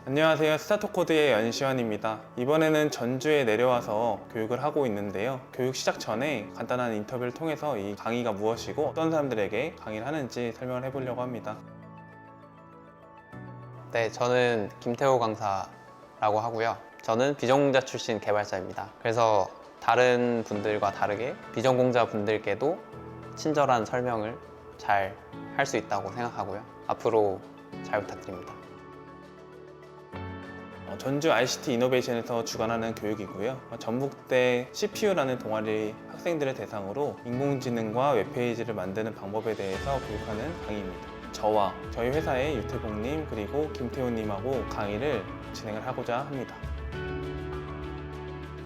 안녕하세요. 스타트코드의 연시환입니다. 이번에는 전주에 내려와서 교육을 하고 있는데요. 교육 시작 전에 간단한 인터뷰를 통해서 이 강의가 무엇이고 어떤 사람들에게 강의를 하는지 설명을 해보려고 합니다. 네, 저는 김태호 강사라고 하고요. 저는 비전공자 출신 개발자입니다. 그래서 다른 분들과 다르게 비전공자 분들께도 친절한 설명을 잘 할 수 있다고 생각하고요. 앞으로 잘 부탁드립니다. 전주 ICT 이노베이션에서 주관하는 교육이고요. 전북대 CPU라는 동아리 학생들을 대상으로 인공지능과 웹페이지를 만드는 방법에 대해서 교육하는 강의입니다. 저와 저희 회사의 유태봉님 그리고 김태훈님하고 강의를 진행을 하고자 합니다.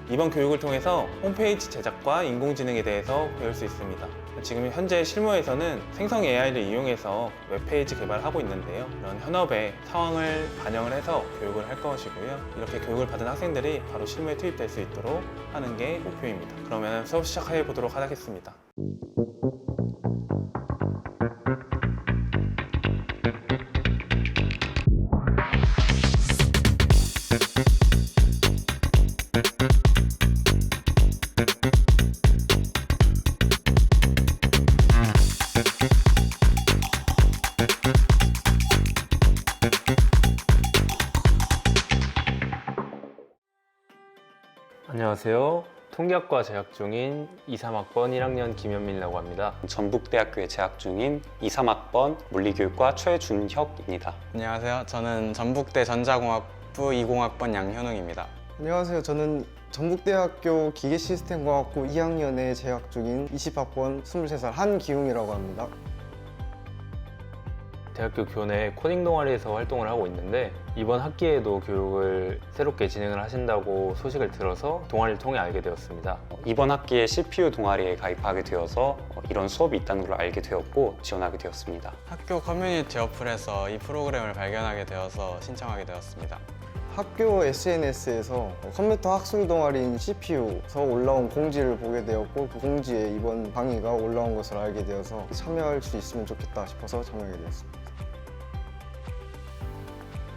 이번 교육을 통해서 홈페이지 제작과 인공지능에 대해서 배울 수 있습니다. 지금 현재 실무에서는 생성 AI를 이용해서 웹페이지 개발을 하고 있는데요. 이런 현업의 상황을 반영을 해서 교육을 할 것이고요. 이렇게 교육을 받은 학생들이 바로 실무에 투입될 수 있도록 하는 게 목표입니다. 그러면 수업 시작해 보도록 하겠습니다. 안녕하세요. 통계학과 재학 중인 2, 3학번 1학년 김현민이라고 합니다. 전북대학교에 재학 중인 2, 3학번 물리교육과 최준혁입니다. 안녕하세요. 저는 전북대 전자공학부 20학번 양현웅입니다. 안녕하세요. 저는 전북대학교 기계시스템공학부 2학년에 재학 중인 20학번 23살 한기웅이라고 합니다. 대학교 교내 코딩 동아리에서 활동을 하고 있는데 이번 학기에도 교육을 새롭게 진행을 하신다고 소식을 들어서 동아리를 통해 알게 되었습니다. 이번 학기에 CPU 동아리에 가입하게 되어서 이런 수업이 있다는 걸 알게 되었고 지원하게 되었습니다. 학교 커뮤니티 어플에서 이 프로그램을 발견하게 되어서 신청하게 되었습니다. 학교 SNS에서 컴퓨터 학술 동아리인 CPU에서 올라온 공지를 보게 되었고 그 공지에 이번 강의가 올라온 것을 알게 되어서 참여할 수 있으면 좋겠다 싶어서 참여하게 되었습니다.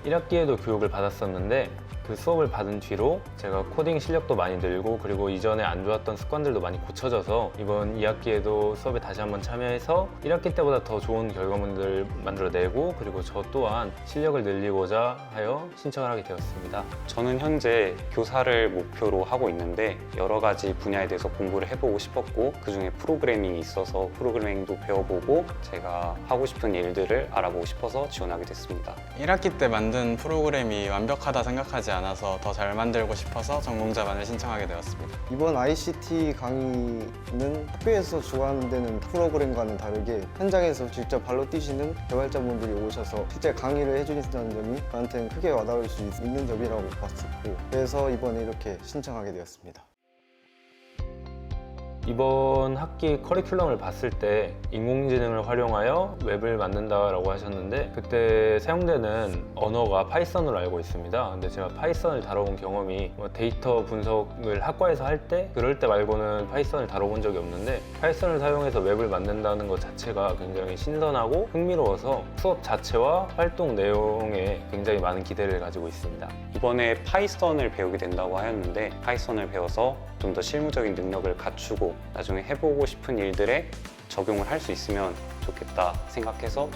1학기에도 교육을 받았었는데 그 수업을 받은 뒤로 제가 코딩 실력도 많이 늘고 그리고 이전에 안 좋았던 습관들도 많이 고쳐져서 이번 2학기에도 수업에 다시 한번 참여해서 1학기 때보다 더 좋은 결과물들을 만들어내고 그리고 저 또한 실력을 늘리고자 하여 신청을 하게 되었습니다. 저는 현재 교사를 목표로 하고 있는데 여러 가지 분야에 대해서 공부를 해보고 싶었고 그중에 프로그래밍이 있어서 프로그래밍도 배워보고 제가 하고 싶은 일들을 알아보고 싶어서 지원하게 됐습니다. 1학기 때 만든 프로그램이 완벽하다 생각하지 않아서 더 잘 만들고 싶어서 전공자반을 신청하게 되었습니다. 이번 ICT 강의는 학교에서 주관되는 프로그램과는 다르게 현장에서 직접 발로 뛰시는 개발자분들이 오셔서 실제 강의를 해주신다는 점이 저한테는 크게 와닿을 수 있는 점이라고 봤었고 그래서 이번에 이렇게 신청하게 되었습니다. 이번 학기 커리큘럼을 봤을 때 인공지능을 활용하여 웹을 만든다라고 하셨는데 그때 사용되는 언어가 파이썬으로 알고 있습니다. 근데 제가 파이썬을 다뤄본 경험이 데이터 분석을 학과에서 할 때 그럴 때 말고는 파이썬을 다뤄본 적이 없는데 파이썬을 사용해서 웹을 만든다는 것 자체가 굉장히 신선하고 흥미로워서 수업 자체와 활동 내용에 굉장히 많은 기대를 가지고 있습니다. 이번에 파이썬을 배우게 된다고 하였는데 파이썬을 배워서 좀 더 실무적인 능력을 갖추고 나중에 해보고 싶은 일들에 적용을 할 수 있으면 좋겠다 생각해서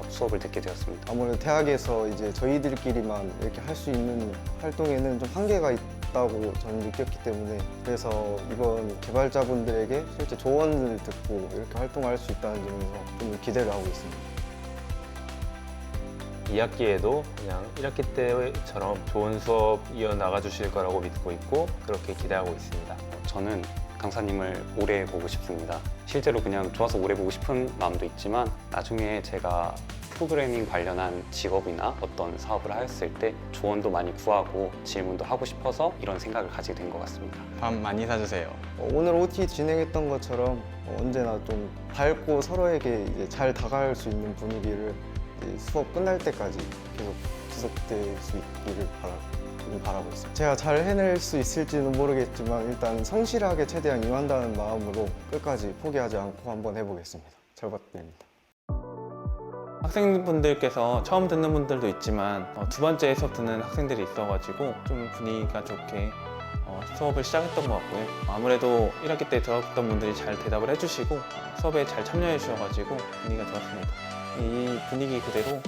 수업을 듣게 되었습니다. 아무래도 대학에서 이제 저희들끼리만 이렇게 할 수 있는 활동에는 좀 한계가 있다고 저는 느꼈기 때문에 그래서 이번 개발자분들에게 실제 조언을 듣고 이렇게 활동할 수 있다는 점에서 좀 기대를 하고 있습니다. 2학기에도 그냥 1학기 때처럼 좋은 수업 이어나가 주실 거라고 믿고 있고 그렇게 기대하고 있습니다. 저는 강사님을 오래 보고 싶습니다. 실제로 그냥 좋아서 오래 보고 싶은 마음도 있지만 나중에 제가 프로그래밍 관련한 직업이나 어떤 사업을 하였을 때 조언도 많이 구하고 질문도 하고 싶어서 이런 생각을 가지게 된 것 같습니다. 밥 많이 사주세요. 오늘 OT 진행했던 것처럼 언제나 좀 밝고 서로에게 이제 잘 다가갈 수 있는 분위기를 이제 수업 끝날 때까지 계속 지속될 수 있기를 바라고 있습니다. 제가 잘 해낼 수 있을지는 모르겠지만 일단 성실하게 최대한 임한다는 마음으로 끝까지 포기하지 않고 한번 해보겠습니다. 잘 부탁드립니다. 학생분들께서 처음 듣는 분들도 있지만 두 번째 수업 듣는 학생들이 있어가지고 좀 분위기가 좋게 수업을 시작했던 것 같고요. 아무래도 1학기 때 들었던 분들이 잘 대답을 해주시고 수업에 잘 참여해 주셔가지고 분위기가 좋았습니다. 이 분위기 그대로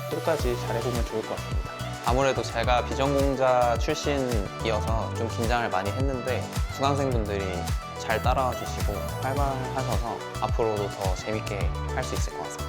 끝까지 잘해보면 좋을 것 같습니다. 아무래도 제가 비전공자 출신이어서 좀 긴장을 많이 했는데 수강생분들이 잘 따라와 주시고 활발하셔서 앞으로도 더 재밌게 할 수 있을 것 같습니다.